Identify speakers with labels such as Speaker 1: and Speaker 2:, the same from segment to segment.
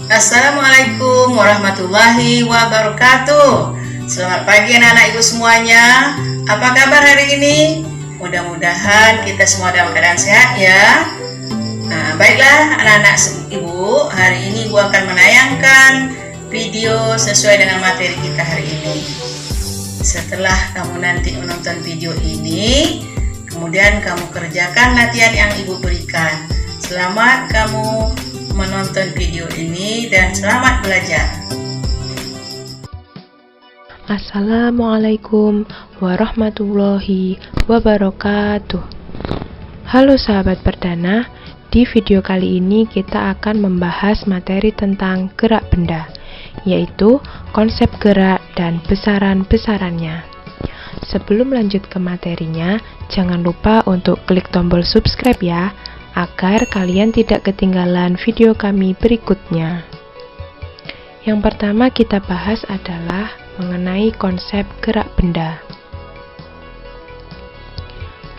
Speaker 1: Assalamualaikum warahmatullahi wabarakatuh. Selamat pagi anak-anak ibu semuanya. Apa kabar hari ini? Mudah-mudahan kita semua dalam keadaan sehat ya. Nah, baiklah anak-anak ibu, hari ini ibu akan menayangkan video sesuai dengan materi kita hari ini. Setelah kamu nanti menonton video ini, kemudian kamu kerjakan latihan yang ibu berikan. Selamat kamu menonton video ini dan selamat belajar.
Speaker 2: Assalamualaikum warahmatullahi wabarakatuh. Halo sahabat perdana, di video kali ini kita akan membahas materi tentang gerak benda, yaitu konsep gerak dan besaran-besarannya. Sebelum lanjut ke materinya, jangan lupa untuk klik tombol subscribe ya, agar kalian tidak ketinggalan video kami berikutnya. Yang pertama kita bahas adalah mengenai konsep gerak benda.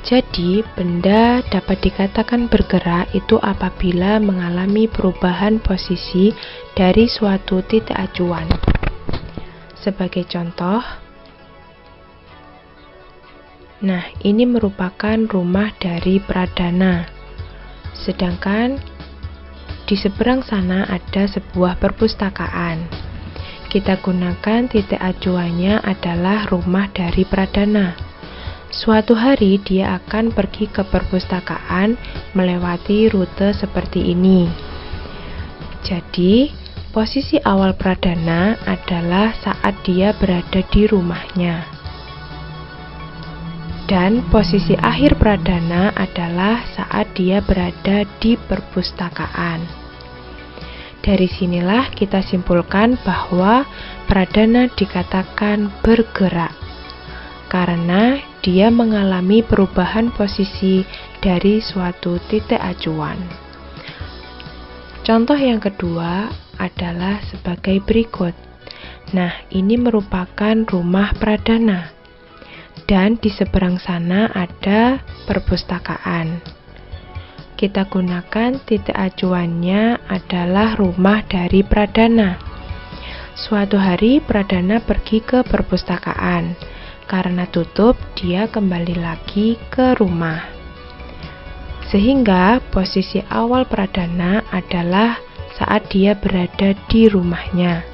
Speaker 2: Jadi, benda dapat dikatakan bergerak itu apabila mengalami perubahan posisi dari suatu titik acuan. Sebagai contoh, nah ini merupakan rumah dari Pradana. Sedangkan di seberang sana ada sebuah perpustakaan. Kita gunakan titik acuannya adalah rumah dari Pradana. Suatu hari dia akan pergi ke perpustakaan melewati rute seperti ini. Jadi, posisi awal Pradana adalah saat dia berada di rumahnya. Dan posisi akhir Pradana adalah saat dia berada di perpustakaan. Dari sinilah kita simpulkan bahwa Pradana dikatakan bergerak, karena dia mengalami perubahan posisi dari suatu titik acuan. Contoh yang kedua adalah sebagai berikut. Nah, ini merupakan rumah Pradana. Dan di seberang sana ada perpustakaan. Kita gunakan titik acuannya adalah rumah dari Pradana. Suatu hari Pradana pergi ke perpustakaan. Karena tutup, dia kembali lagi ke rumah. Sehingga posisi awal Pradana adalah saat dia berada di rumahnya.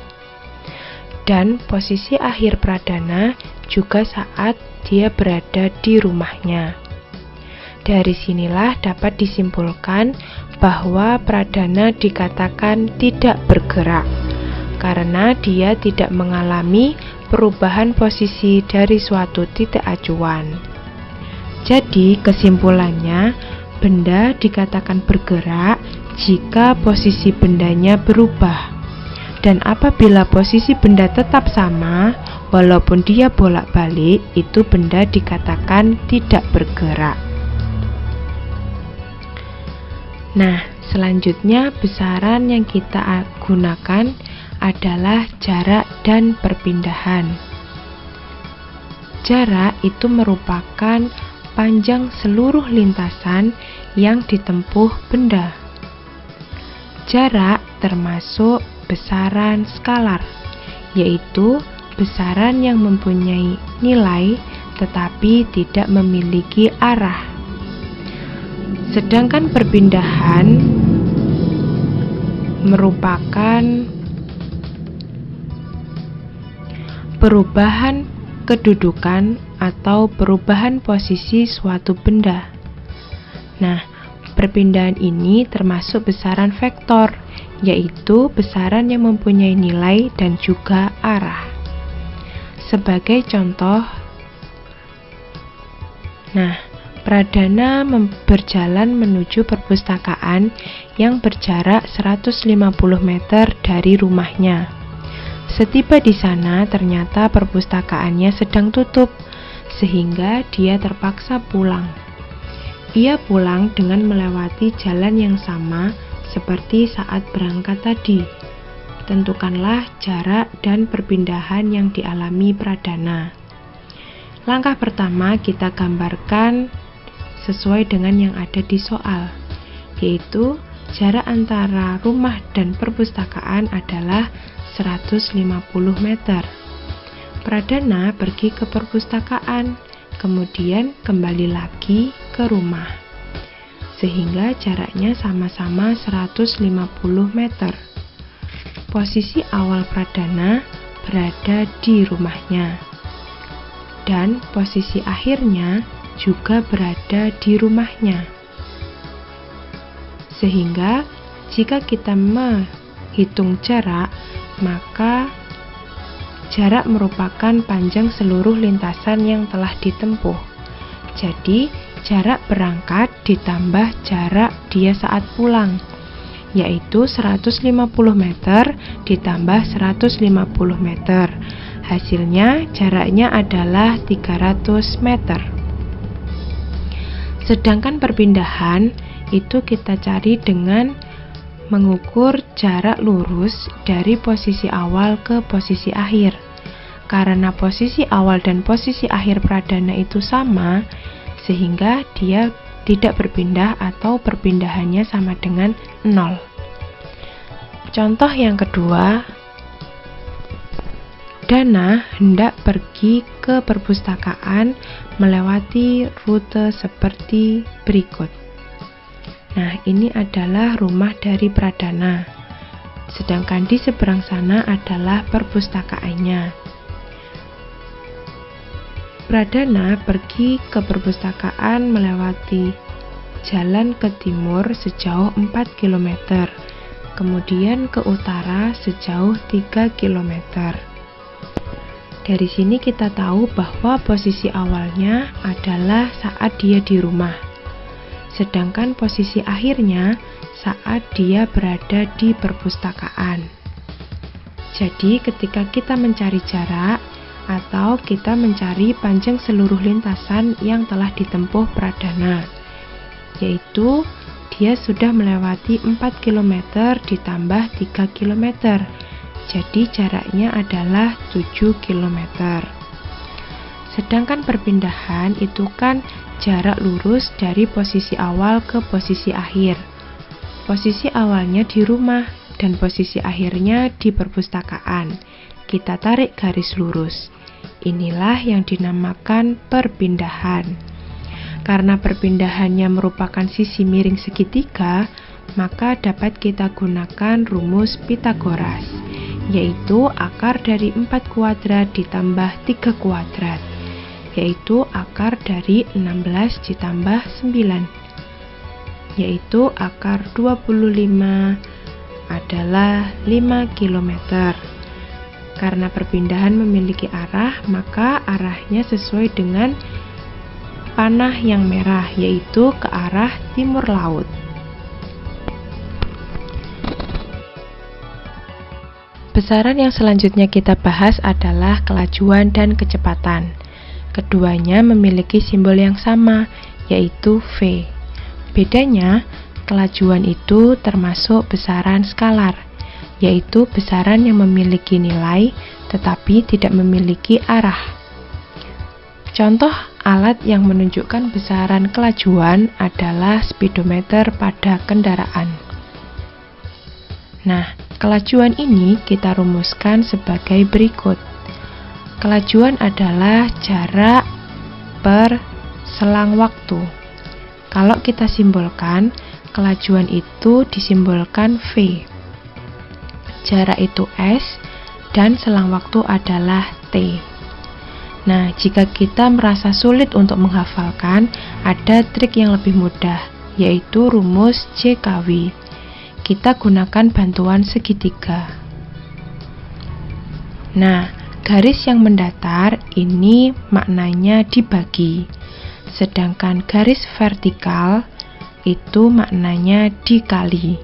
Speaker 2: Dan posisi akhir Pradana juga saat dia berada di rumahnya. Dari sinilah dapat disimpulkan bahwa Pradana dikatakan tidak bergerak, karena dia tidak mengalami perubahan posisi dari suatu titik acuan. Jadi kesimpulannya, benda dikatakan bergerak jika posisi bendanya berubah. Dan apabila posisi benda tetap sama, walaupun dia bolak-balik, itu benda dikatakan tidak bergerak. Nah, selanjutnya besaran yang kita gunakan adalah jarak dan perpindahan. Jarak itu merupakan panjang seluruh lintasan yang ditempuh benda. Jarak termasuk besaran skalar, yaitu besaran yang mempunyai nilai tetapi tidak memiliki arah. Sedangkan perpindahan merupakan perubahan kedudukan atau perubahan posisi suatu benda. Nah, perpindahan ini termasuk besaran vektor, yaitu besaran yang mempunyai nilai dan juga arah. Sebagai contoh, nah, Pradana berjalan menuju perpustakaan yang berjarak 150 meter dari rumahnya. Setiba di sana, ternyata perpustakaannya sedang tutup, sehingga dia terpaksa pulang. Ia pulang dengan melewati jalan yang sama seperti saat berangkat tadi. Tentukanlah jarak dan perpindahan yang dialami Pradana. Langkah pertama kita gambarkan sesuai dengan yang ada di soal, yaitu jarak antara rumah dan perpustakaan adalah 150 meter. Pradana pergi ke perpustakaan, kemudian kembali lagi ke rumah, sehingga jaraknya sama-sama 150 meter. Posisi awal Pradana berada di rumahnya, dan posisi akhirnya juga berada di rumahnya. Sehingga jika kita menghitung jarak, maka jarak merupakan panjang seluruh lintasan yang telah ditempuh. Jadi, jarak berangkat ditambah jarak dia saat pulang, yaitu 150 meter ditambah 150 meter. Hasilnya jaraknya adalah 300 meter. Sedangkan perpindahan itu kita cari dengan mengukur jarak lurus dari posisi awal ke posisi akhir. Karena posisi awal dan posisi akhir Pradana itu sama, sehingga dia tidak berpindah atau perpindahannya sama dengan 0. Contoh yang kedua, Dana hendak pergi ke perpustakaan melewati rute seperti berikut. Nah, ini adalah rumah dari Pradana, sedangkan di seberang sana adalah perpustakaannya. Pradana pergi ke perpustakaan melewati jalan ke timur sejauh 4 km, kemudian ke utara sejauh 3 km. Dari sini kita tahu bahwa posisi awalnya adalah saat dia di rumah, sedangkan posisi akhirnya saat dia berada di perpustakaan. Jadi ketika kita mencari jarak atau kita mencari panjang seluruh lintasan yang telah ditempuh Pradana, yaitu dia sudah melewati 4 km ditambah 3 km, jadi jaraknya adalah 7 km. Sedangkan perpindahan itu kan jarak lurus dari posisi awal ke posisi akhir. Posisi awalnya di rumah dan posisi akhirnya di perpustakaan. Kita tarik garis lurus. Inilah yang dinamakan perpindahan. Karena perpindahannya merupakan sisi miring segitiga, maka dapat kita gunakan rumus Pythagoras, yaitu akar dari 4 kuadrat ditambah 3 kuadrat, yaitu akar dari 16 ditambah 9, yaitu akar 25 adalah 5 km. Karena perpindahan memiliki arah, maka arahnya sesuai dengan panah yang merah, yaitu ke arah timur laut. Besaran yang selanjutnya kita bahas adalah kelajuan dan kecepatan. Keduanya memiliki simbol yang sama, yaitu V. Bedanya, kelajuan itu termasuk besaran skalar, yaitu besaran yang memiliki nilai tetapi tidak memiliki arah. Contoh alat yang menunjukkan besaran kelajuan adalah speedometer pada kendaraan. Nah, kelajuan ini kita rumuskan sebagai berikut. Kelajuan adalah jarak per selang waktu. Kalau kita simbolkan, kelajuan itu disimbolkan V. Jarak itu S dan selang waktu adalah T. Nah, jika kita merasa sulit untuk menghafalkan, ada trik yang lebih mudah, yaitu rumus JKW. Kita gunakan bantuan segitiga. Nah, garis yang mendatar ini maknanya dibagi, sedangkan garis vertikal itu maknanya dikali.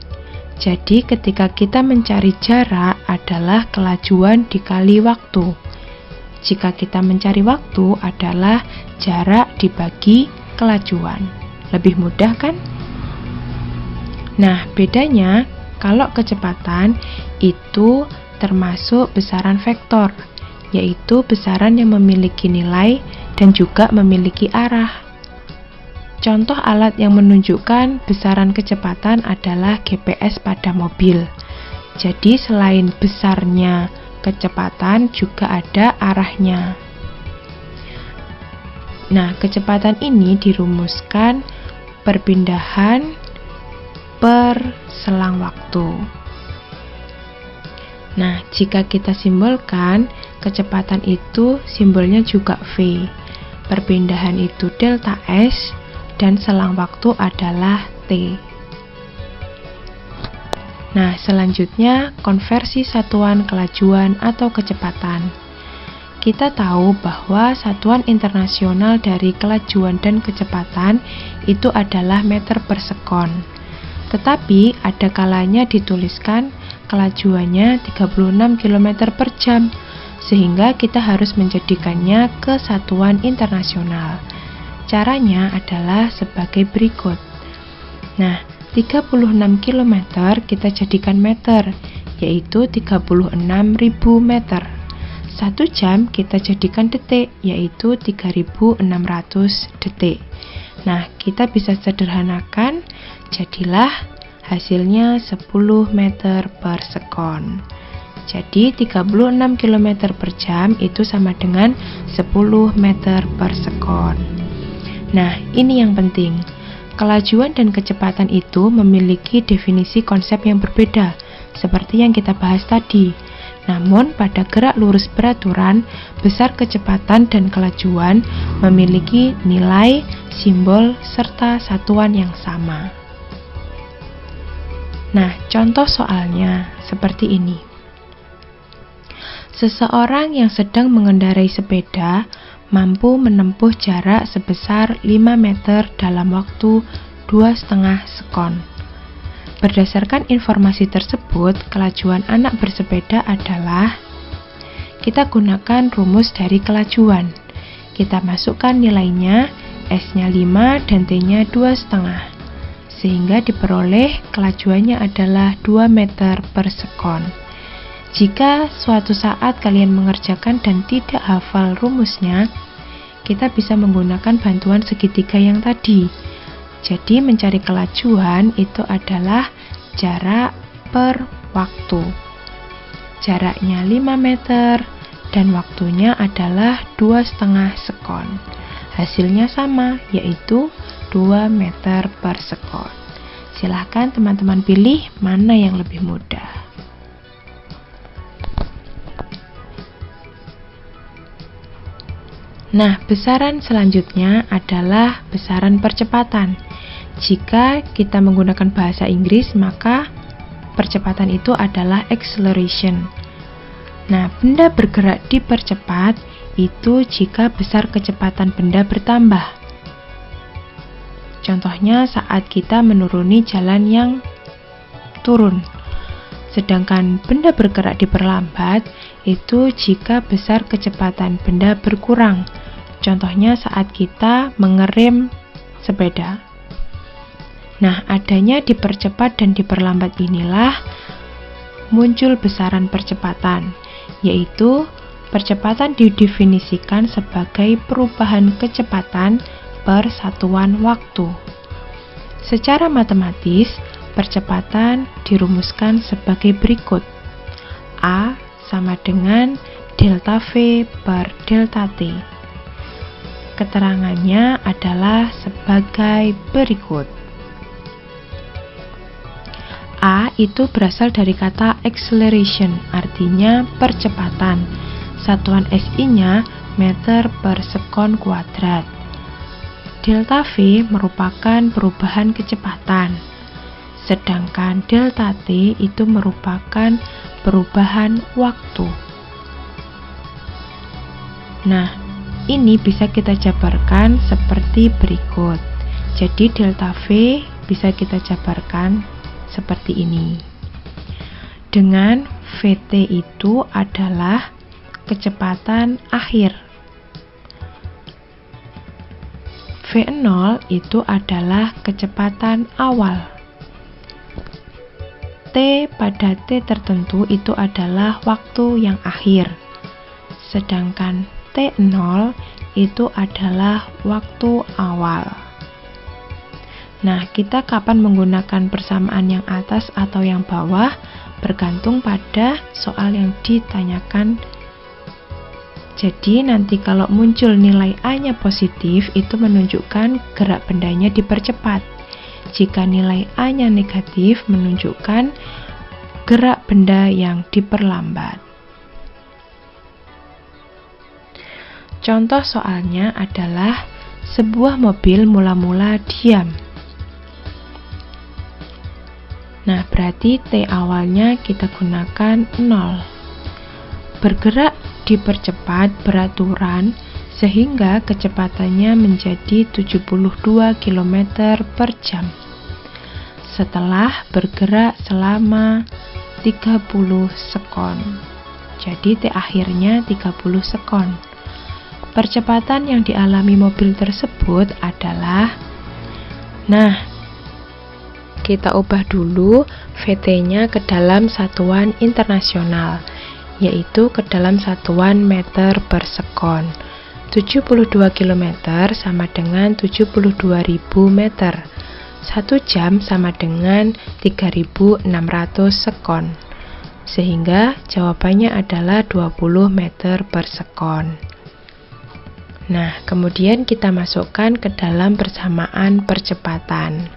Speaker 2: Jadi ketika kita mencari jarak adalah kelajuan dikali waktu. Jika kita mencari waktu adalah jarak dibagi kelajuan. Lebih mudah kan? Nah, bedanya kalau kecepatan itu termasuk besaran vektor, yaitu besaran yang memiliki nilai dan juga memiliki arah. contoh alat yang menunjukkan besaran kecepatan adalah GPS pada mobil. Jadi selain besarnya kecepatan juga ada arahnya. Nah, kecepatan ini dirumuskan perpindahan per selang waktu. Nah, jika kita simbolkan, kecepatan itu simbolnya juga V. Perpindahan itu delta S dan selang waktu adalah T. Nah, selanjutnya konversi satuan kelajuan atau kecepatan. Kita tahu bahwa satuan internasional dari kelajuan dan kecepatan itu adalah meter per sekon. Tetapi ada kalanya dituliskan kelajuannya 36 km per jam, sehingga kita harus menjadikannya ke satuan internasional. Caranya adalah sebagai berikut. Nah, 36 km kita jadikan meter, yaitu 36.000 meter. 1 jam kita jadikan detik, yaitu 3.600 detik. Nah, kita bisa sederhanakan, jadilah hasilnya 10 meter per sekon. Jadi 36 km per jam itu sama dengan 10 meter per sekon. Nah, ini yang penting. Kelajuan dan kecepatan itu memiliki definisi konsep yang berbeda, seperti yang kita bahas tadi. Namun, pada gerak lurus beraturan, besar kecepatan dan kelajuan memiliki nilai, simbol, serta satuan yang sama. Nah, contoh soalnya seperti ini. Seseorang yang sedang mengendarai sepeda mampu menempuh jarak sebesar 5 meter dalam waktu 2,5 sekon. Berdasarkan informasi tersebut, kelajuan anak bersepeda adalah, kita gunakan rumus dari kelajuan. Kita masukkan nilainya, S-nya 5 dan T-nya 2,5. Sehingga diperoleh kelajuannya adalah 2 meter per sekon. Jika suatu saat kalian mengerjakan dan tidak hafal rumusnya, kita bisa menggunakan bantuan segitiga yang tadi. Jadi mencari kelajuan itu adalah jarak per waktu. Jaraknya 5 meter dan waktunya adalah 2,5 sekon. Hasilnya sama, yaitu 2 meter per sekon. Silahkan teman-teman pilih mana yang lebih mudah. Nah, besaran selanjutnya adalah besaran percepatan. Jika kita menggunakan bahasa Inggris, maka percepatan itu adalah acceleration. Nah, benda bergerak dipercepat itu jika besar kecepatan benda bertambah. Contohnya saat kita menuruni jalan yang turun. Sedangkan benda bergerak diperlambat itu jika besar kecepatan benda berkurang. Contohnya saat kita mengerem sepeda. Nah, adanya dipercepat dan diperlambat inilah muncul besaran percepatan, yaitu percepatan didefinisikan sebagai perubahan kecepatan per satuan waktu. Secara matematis, percepatan dirumuskan sebagai berikut. A sama dengan delta V per delta T. Keterangannya adalah sebagai berikut. A itu berasal dari kata acceleration, artinya percepatan. Satuan SI-nya meter per sekon kuadrat. Delta V merupakan perubahan kecepatan. Sedangkan delta T itu merupakan perubahan waktu. Nah, ini bisa kita jabarkan seperti berikut. Jadi delta V bisa kita jabarkan seperti ini. Dengan VT itu adalah kecepatan akhir. V0 itu adalah kecepatan awal. T pada T tertentu itu adalah waktu yang akhir. Sedangkan T0 itu adalah waktu awal. Nah, kita kapan menggunakan persamaan yang atas atau yang bawah bergantung pada soal yang ditanyakan. Jadi nanti kalau muncul nilai A-nya positif, itu menunjukkan gerak bendanya dipercepat. Jika nilai A-nya negatif, menunjukkan gerak benda yang diperlambat. Contoh soalnya adalah sebuah mobil mula-mula diam. Nah, berarti T awalnya kita gunakan 0. Bergerak dipercepat beraturan sehingga kecepatannya menjadi 72 km per jam. Setelah bergerak selama 30 sekon. Jadi T akhirnya 30 sekon. Percepatan yang dialami mobil tersebut adalah, kita ubah dulu VT-nya ke dalam satuan internasional, yaitu ke dalam satuan meter per sekon. 72 km sama dengan 72.000 meter. 1 jam sama dengan 3.600 sekon. Sehingga jawabannya adalah 20 meter per sekon. Nah, kemudian kita masukkan ke dalam persamaan percepatan.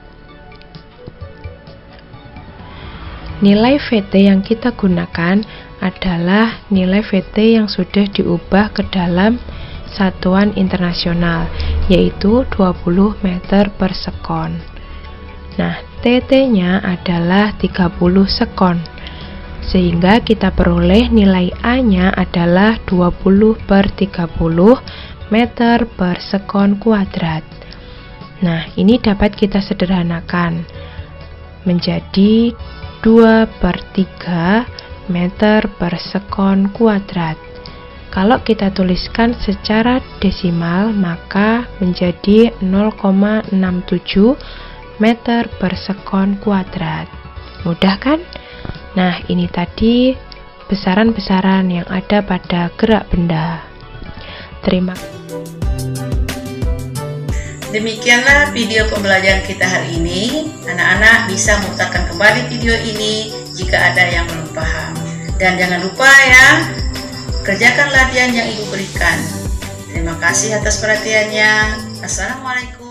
Speaker 2: Nilai VT yang kita gunakan adalah nilai VT yang sudah diubah ke dalam satuan internasional, yaitu 20 meter per sekon. Nah, TT-nya adalah 30 sekon, sehingga kita peroleh nilai A-nya adalah 20 per 30 meter per sekon kuadrat. Nah, ini dapat kita sederhanakan menjadi 2 per 3 meter per sekon kuadrat. Kalau kita tuliskan secara desimal, maka menjadi 0,67 meter per sekon kuadrat. Mudah kan? Nah, ini tadi besaran-besaran yang ada pada gerak benda. Terima kasih.
Speaker 1: Demikianlah video pembelajaran kita hari ini. Anak-anak bisa memutarkan kembali video ini jika ada yang belum paham. Dan jangan lupa ya, kerjakan latihan yang Ibu berikan. Terima kasih atas perhatiannya. Assalamualaikum.